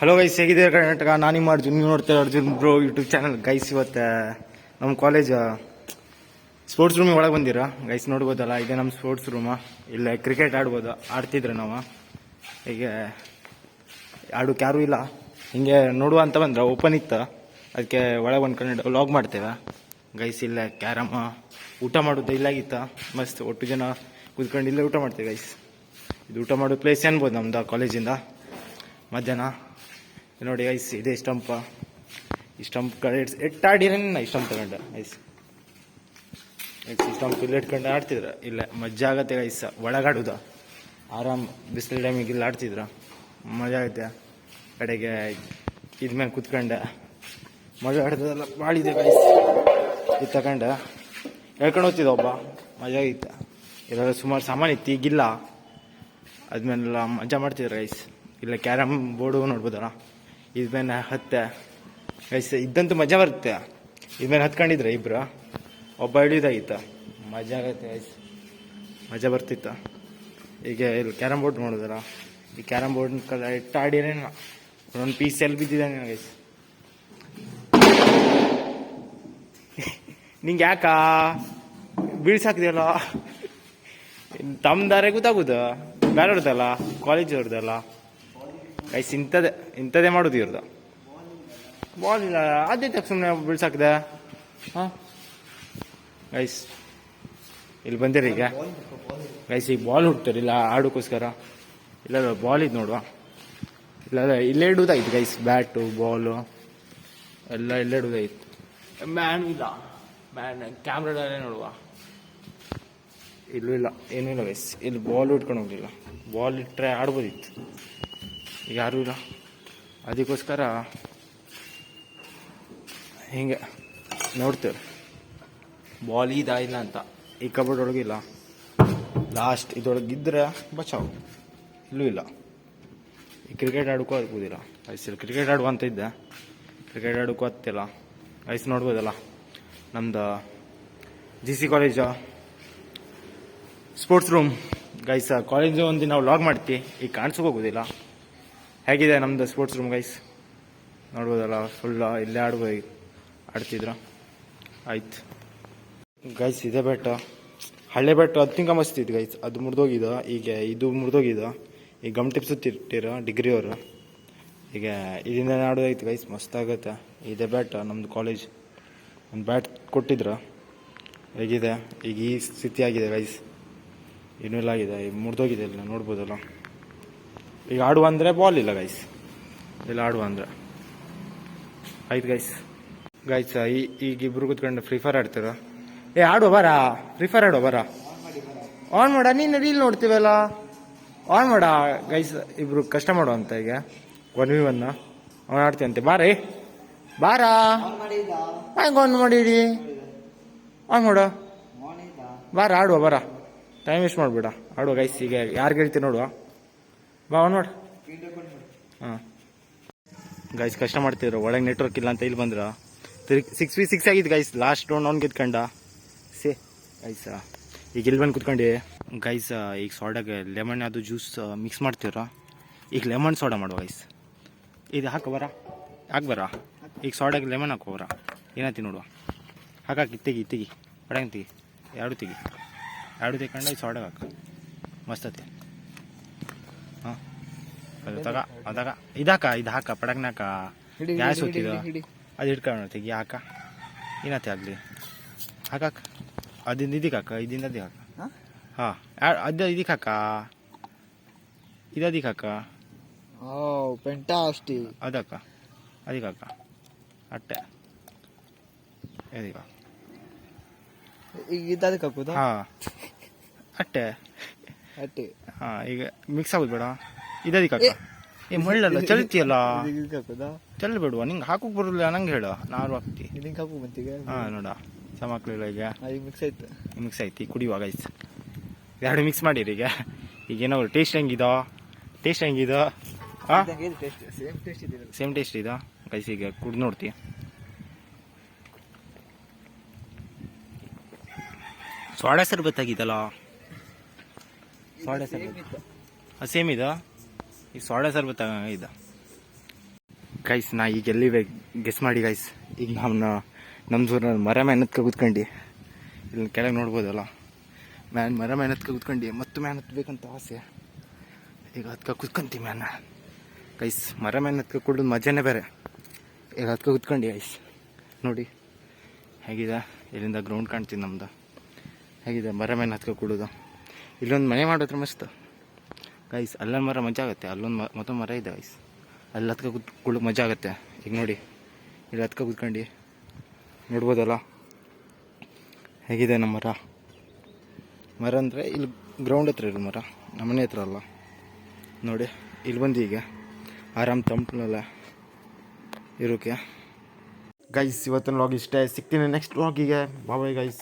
Hello guys, ಹೇಗಿದೆ ಕರ್ನಾಟಕ? ನಾನು ನಿಮ್ಮ ಅರ್ಜುನ್, ನೀವು ನೋಡ್ತಾರೆ Arjun bro YouTube channel. Guys ಇವತ್ತು ನಮ್ಮ ಕಾಲೇಜ್ ಸ್ಪೋರ್ಟ್ಸ್ ರೂಮಿಗೆ ಒಳಗೆ ಬಂದಿರ ಗೈಸ್, ನೋಡ್ಬೋದಲ್ಲ, ಇದೆ ನಮ್ಮ ಸ್ಪೋರ್ಟ್ಸ್ ರೂಮ. ಇಲ್ಲೇ ಕ್ರಿಕೆಟ್ ಆಡ್ತಿದ್ರು ನಾವು. ಹೀಗೆ ಆಡೋಕೆ ಯಾರೂ ಇಲ್ಲ, ಹಿಂಗೆ ನೋಡುವ ಅಂತ ಬಂದ್ರೆ ಓಪನ್ ಇತ್ತು, ಅದಕ್ಕೆ ಒಳಗೆ ಬಂದ್ಕೊಂಡು ವ್ಲಾಗ್ ಮಾಡ್ತೇವೆ ಗೈಸ್. ಇಲ್ಲೇ ಕ್ಯಾರಮ್ ಊಟ ಮಾಡೋದು ಇಲ್ಲಾಗಿತ್ತು, ಮಸ್ತ್ ಒಟ್ಟು ಜನ ಕೂತ್ಕೊಂಡು ಇಲ್ಲೇ ಊಟ ಮಾಡ್ತೇವೆ ಗೈಸ್. ಇದು ಊಟ ಮಾಡೋ ಪ್ಲೇಸ್ ಅನ್ಬೋದು ನಮ್ದು ಕಾಲೇಜಿಂದ. ಮಧ್ಯಾಹ್ನ ನೋಡಿ ಗೈಸ್, ಇದೇ ಸ್ಟಂಪ್. ಈ ಸ್ಟಂಪ್ ಕಡೆ ಎಟ್ಟಾಡಿರೇನ ಈ ಸ್ಟಂಪ್ ತಗೊಂಡು ಗೈಸ್. ಈ ಸ್ಟಂಪ್ ಇಲ್ಲಿ ಇಟ್ಕೊಂಡು ಆಡ್ತಿದ್ರು. ಇಲ್ಲ ಮಜಾ ಆಗತ್ತೆ ಗೈಸ್, ಒಳಗಾಡೋದು ಆರಾಮ್. ಬಿಸಿಲು ಟೈಮಿಗೆ ಇಲ್ಲಿ ಆಡ್ತಿದ್ರು, ಮಜಾ ಆಗುತ್ತೆ. ಕಡೆಗೆ ಇದ್ಮೇಲೆ ಕುತ್ಕೊಂಡು ಮಜಾ ಆಡ್ತದಲ್ಲ, ಭಾಳ ಇದೆ ಗೈಸ್. ಇದು ತಗೊಂಡು ಹೇಳ್ಕೊಂಡು ಹೋಗ್ತಿದ್ದ ಒಬ್ಬ, ಮಜಾ ಆಗಿತ್ತು. ಇಲ್ಲೆಲ್ಲ ಸುಮಾರು ಸಾಮಾನು ಇತ್ತು, ಈಗಿಲ್ಲ. ಅದ್ಮೇಲೆಲ್ಲ ಮಜಾ ಮಾಡ್ತಿದ್ರು ಗೈಸ್. ಇಲ್ಲ ಕ್ಯಾರಮ್ ಬೋರ್ಡು ನೋಡ್ಬೋದಲ್ಲ, ಇದ್ಮೇಲೆ ಹತ್ತೆ ಗೈಸ್. ಇದ್ದಂತೂ ಮಜಾ ಬರುತ್ತೆ. ಇದ್ಮೇಲೆ ಹತ್ಕೊಂಡಿದ್ರೆ ಇಬ್ರು, ಒಬ್ಬ ಹಿಡಿಯೋದಾಗಿತ್ತು, ಮಜಾ ಆಗತ್ತೆ ಗೈಸ್, ಮಜಾ ಬರ್ತಿತ್ತು. ಈಗ ಇಲ್ಲಿ ಕ್ಯಾರಮ್ ಬೋರ್ಡ್ ನೋಡಿದಾರ, ಈ ಕ್ಯಾರಮ್ ಬೋರ್ಡ್ ಕಲ ಇಟ್ಟಾಡಿರೇ ಒಂದೊಂದು ಪೀಸ್ ಎಲ್ಲಿ ಬಿದ್ದಿದ್ದಾನೆ ಗೈಸ್. ನಿಂಗೆ ಯಾಕಾ ಬೀಳ್ಸಾಕಿದೆಯಲ್ಲ, ತಮ್ಮದಾರೆ ಗೊತ್ತಾಗುದು, ಬೇರೆಯವ್ರದ್ದಲ್ಲ, ಕಾಲೇಜ್ ಅವ್ರದ್ದಲ್ಲ ಗೈಸ್. ಇಂಥದ್ದೇ ಮಾಡೋದು ಇವ್ರದ್ದು. ಬಾಲ್ ಇಲ್ಲ, ಅದೇ ತಕ್ಕ ಸುಮ್ಮನೆ ಬೀಳ್ಸಾಕಿದೆ. ಹಾಂ ಗೈಸ್, ಇಲ್ಲಿ ಬಂದಿರಿ ಈಗ ಗೈಸ್. ಈಗ ಬಾಲ್ ಹುಡ್ತಾರೆ ಇಲ್ಲ ಆಡೋಕ್ಕೋಸ್ಕರ. ಇಲ್ಲ ಬಾಲ್ ಇದು ನೋಡುವ, ಇಲ್ಲ ಇಲ್ಲೇ ಇಡುವುದಾಗಿತ್ತು ಗೈಸ್. ಬ್ಯಾಟು ಬಾಲು ಎಲ್ಲ ಇಲ್ಲೇ ಇಡುವುದಾಗಿತ್ತು. ಮ್ಯಾನ್ ಇಲ್ಲ, ಮ್ಯಾನ್ ಕ್ಯಾಮ್ರಾಡಲ್ಲೇ ನೋಡುವ. ಇಲ್ಲೂ ಇಲ್ಲ, ಏನೂ ಇಲ್ಲ ಗೈಸ್. ಇಲ್ಲಿ ಬಾಲ್ ಇಟ್ಕೊಂಡು ಹೋಗಲಿಲ್ಲ, ಬಾಲ್ ಇಟ್ಟರೆ ಆಡ್ಬೋದಿತ್ತು. ಈಗ ಯಾರೂ ಇಲ್ಲ, ಅದಕ್ಕೋಸ್ಕರ ಹಿಂಗೆ ನೋಡ್ತೇವೆ ಬಾಲ್ ಇಲ್ಲ ಅಂತ. ಈ ಕಬೋರ್ಡ್ ಒಳಗಿಲ್ಲ, ಲಾಸ್ಟ್ ಇದರೊಳಗಿದ್ರೆ ಬಚಾವು. ಇಲ್ಲೂ ಇಲ್ಲ. ಈ ಕ್ರಿಕೆಟ್ ಆಡೋಕ್ಕೂ ಆಗ್ಬೋದಿಲ್ಲ ಐಸಲ್ಲಿ. ಕ್ರಿಕೆಟ್ ಆಡುವ ಅಂತ ಇದ್ದೆ, ಕ್ರಿಕೆಟ್ ಆಡೋಕ್ಕೂ ಆಗ್ತಿಲ್ಲ ಐಸ್. ನೋಡ್ಬೋದಲ್ಲ ನಮ್ದು GC college sports room guys. College ಒಂದಿನ ನಾವು ವ್ಲಾಗ್ ಮಾಡ್ತೀವಿ, ಈಗ ಕಾಣಿಸೋಕೆ ಹೋಗೋದಿಲ್ಲ. ಹೇಗಿದೆ ನಮ್ಮದು ಸ್ಪೋರ್ಟ್ಸ್ ರೂಮ್ ಗೈಸ್, ನೋಡ್ಬೋದಲ್ಲ. ಫುಲ್ ಇಲ್ಲೇ ಆಡ್ತಿದ್ರು. ಆಯ್ತು ಗೈಸ್, ಇದೇ ಬೆಟ್ಟ, ಹಳೆ ಬೆಟ್ಟ. ಅದು ತಿಂಕ ಮಸ್ತಿತ್ತು ಗೈಸ್, ಅದು ಮುರಿದೋಗಿದ್ದು. ಈಗ ಇದು ಮುರಿದೋಗಿದ್ದು, ಈಗ ಗಮ್ ಟಿಪ್ಸ್ ಇಟ್ಟಿರೋ ಡಿಗ್ರಿಯವರು. ಈಗ ಇದರಿಂದ ಆಡೋದೈತೆ ಗೈಸ್, ಮಸ್ತಾಗುತ್ತೆ. ಇದೇ ಬ್ಯಾಟ್ ನಮ್ಮದು ಕಾಲೇಜ್. ಒಂದು ಬ್ಯಾಟ್ ಕೊಟ್ಟಿದ್ರು, ಹೇಗಿದೆ ಈಗ ಈ ಸ್ಥಿತಿ ಆಗಿದೆ ಗೈಸ್. ಇನ್ನೂ ಇಲ್ಲ ಆಗಿದೆ, ಈಗ ಮುರಿದೋಗಿದೆ. ಇಲ್ಲ ನೋಡ್ಬೋದಲ್ಲ. ಈಗ ಆಡುವ ಅಂದರೆ ಬಾಲ್ ಇಲ್ಲ ಗೈಸ್, ಇಲ್ಲ ಆಡುವ ಅಂದರೆ ಆಯ್ತು ಗೈಸ್. ಈಗ ಇಬ್ರು ಕೂತ್ಕೊಂಡು ಫ್ರೀ ಫೈರ್ ಆಡ್ತೀರ. ಆಡುವ ಬರ, ಫ್ರೀ ಫೈರ್ ಆಡುವ ಬರ. ಆನ್ ಮಾಡ, ನೀನು ರೀಲ್ ನೋಡ್ತೀವಲ್ಲ, ಆನ್ ಮಾಡ ಗೈಸ್. ಇಬ್ರು ಕಷ್ಟ ಮಾಡುವ ಅಂತ. ಈಗ 1v1 ಅವನು ಆಡ್ತೀವಂತೆ. ಬಾರೇ ಬಾರಾ, ಹಂಗೆ ಆನ್ ಮಾಡಿಡಿ, ಆನ್ ಮಾಡು, ಬಾರ ಆಡುವ ಬರ. ಟೈಮ್ ವೇಸ್ಟ್ ಮಾಡಬೇಡ, ಆಡುವ ಗೈಸ್. ಈಗ ಯಾರು ಗೆಲ್ತೀವಿ ನೋಡುವ, ಬಾ ಆನ್ ಮಾಡು. ಹಾಂ ಗೈಸ್, ಕಷ್ಟ ಮಾಡ್ತಿದ್ರು. ಒಳಗೆ ನೆಟ್ವರ್ಕ್ ಇಲ್ಲ ಅಂತ ಇಲ್ಲಿ ಬಂದ್ರ 6v6 ಆಗಿದ್ದು ಗೈಸ್. ಲಾಸ್ಟ್ ರೌಂಡ್ ಅವ್ನು ಗೆದ್ಕೊಂಡ ಗೈಸ್. ಈಗ ಇಲ್ಲಿ ಬಂದು ಕುತ್ಕೊಂಡು ಗೈಸ್. ಈಗ ಸೋಡಾಗೆ ಲೆಮನ್ ಅದು ಜ್ಯೂಸ್ ಮಿಕ್ಸ್ ಮಾಡ್ತೀರ. ಈಗ ಲೆಮನ್ ಸೋಡಾ ಮಾಡುವ ಗೈಸ್. ಇದು ಹಾಕೋ ಬರ, ಹಾಕಿ ಬರ. ಈಗ ಸೋಡಾಗೆ ಲೆಮನ್ ಹಾಕೋ ಬರ. ಏನತ್ತಿ ನೋಡುವ, ಹಾಕಿ ತೆಗಿ ಪಡಂಗೆ ತೆಗಿ, ಎರಡು ತೆಗೊಂಡು ಈ ಸೋಡಾಗೆ ಹಾಕ, ಮಸ್ತತಿ. ಹಾಂ ಅದಾಗ ಇದು ಹಾಕ ಪಡಗ್ನಾಕ. ಗ್ಯಾಸ್ ಹೊತ್ತಿದ ಅದು ಹಿಡ್ಕೊಂಡು ತೆಗಿ, ಹಾಕ. ಏನತ್ತೆ ಆಗಲಿ, ಹಾಕಾಕ. ಅದಿಂದ ಇದಕ್ಕೆ ಹಾಕ, ಇದರಿಂದ ಅದಕ್ಕೆ ಹಾಕ. ಹಾಂ ಅದು ಇದಕ್ಕೆ ಹಾಕ, ಇದಕ್ಕೆ ಹಾಕ. ಪೆಂಟ ಅಷ್ಟೇ ಅದಕ್ಕ ಅದಕ್ಕೆ ಹಾಕ. ಅಟ್ಟೆ ಇದೀಗ ಈಗ ಇದಕ್ಕೆ ಹಾಕೋದು. ಹಾಂ ಅಟ್ಟೆ. ಹಾಂ ಈಗ ಮಿಕ್ಸ್ ಆಗೋದು ಬೇಡ. ಇದಕ್ಕೆ ಹಾಕ. ಮಳ್ಳಲ್ಲ ಚಲ್ತಿಯಲ್ಲ, ಚಲ್ಬೇಡುವ. ನಿಂಗೆ ಹಾಕೋಕೆ ಬರೋಲ್ಲ ನಂಗೆ ಹೇಳ, ನಾನು ಹಾಕ್ತಿ. ಹಾಕೋ ಬಂತೀಗ. ಹಾಂ ನೋಡ, ಸಮ ಹಾಕ್ಲಿಲ್ಲ. ಈಗ ಮಿಕ್ಸ್ ಆಯ್ತು. ಈಗ ಕುಡಿಯುವಾಗ ಗೈಸ್. ಎರಡು ಮಿಕ್ಸ್ ಮಾಡಿರಿ. ಈಗ ಏನೋ ಟೇಸ್ಟ್ ಹೆಂಗಿದೋ, ಹಾಂ ಸೇಮ್ ಟೇಸ್ಟ್ ಇದೋ ಗೈಸ್. ಈಗ ಕುಡ್ದು ನೋಡ್ತಿ. ಸೋಡಾ ಸರ್ಬತ್ ಆಗಿದಲ್ಲ, ಸೋಡಾ ಸರ್ಬತ್ ಸೇಮ್ ಇದಾ. ಈಗ ಸೋಡಾ ಸರ್ಬತ್ ಇದ ಗೈಸ್ ನಾ ಈಗ ಎಲ್ಲಿ ಗೆಸ್ ಮಾಡಿ ಗೈಸ್. ಈಗ ನಮ್ಮ ಜೂರಲ್ಲಿ ಮರ ಮ್ಯಾನ್ ಹತ್ಕ ಕೂತ್ಕೊಂಡು ಇಲ್ಲಿ ಕೆಳಗೆ ನೋಡ್ಬೋದಲ್ಲ, ಮರ ಮ್ಯಾನ್ ಹತ್ಕ ಕೂತ್ಕೊಂಡು ಮತ್ತು ಮ್ಯಾನ್ ಹತ್ಬೇಕಂತ ಆಸೆ. ಈಗ ಹತ್ಕ ಕೂತ್ಕೊಂತೀವಿ ಮ್ಯಾನ್ ಗೈಸ್. ಮರ ಮ್ಯಾನ್ ಹತ್ಕ ಕುಡಿದು ಮಜಾನೇ ಬೇರೆ. ಈಗ ಹತ್ಕ ಕೂತ್ಕೊಂಡು ಗೈಸ್ ನೋಡಿ ಹೇಗಿದೆ. ಇಲ್ಲಿಂದ ಗ್ರೌಂಡ್ ಕಾಣ್ತೀನಿ ನಮ್ದು. ಹೇಗಿದೆ ಮರ ಮ್ಯಾನ್ ಹತ್ಕ ಕುಡೋದು. ಇಲ್ಲೊಂದು ಮನೆ ಮಾಡಿದ್ರೆ ಮಸ್ತ್ ಗೈಸ್. ಅಲ್ಲೊಂದು ಮರ ಮಜಾ ಆಗುತ್ತೆ. ಅಲ್ಲೊಂದು ಮತ್ತೊಂದು ಮರ ಇದೆ ಗೈಸ್. ಅಲ್ಲಿ ಹತ್ಕ ಕುಳ್ಳಕ್ಕೆ ಮಜಾ ಆಗುತ್ತೆ. ಈಗ ನೋಡಿ ಇಲ್ಲಿ ಹತ್ಕ ಕೂತ್ಕೊಂಡು ನೋಡ್ಬೋದಲ್ಲ ಹೇಗಿದೆ ನಮ್ಮ ಮರ ಅಂದರೆ ಇಲ್ಲಿ ಗ್ರೌಂಡ್ ಹತ್ರ ಇರೋ ಮರ, ನಮ್ಮನೆ ಹತ್ರ ಅಲ್ಲ. ನೋಡಿ ಇಲ್ಲಿ ಬಂದು ಈಗ ಆರಾಮ್ ತಂಪನಲ್ಲ ಇರೋಕೆ ಗೈಸ್. ಇವತ್ತಿನ ವ್ಲಾಗ್ ಇಷ್ಟೇ. ಸಿಗ್ತೀನಿ ನೆಕ್ಸ್ಟ್ ವ್ಲಾಗಿಗೆ. Bye guys.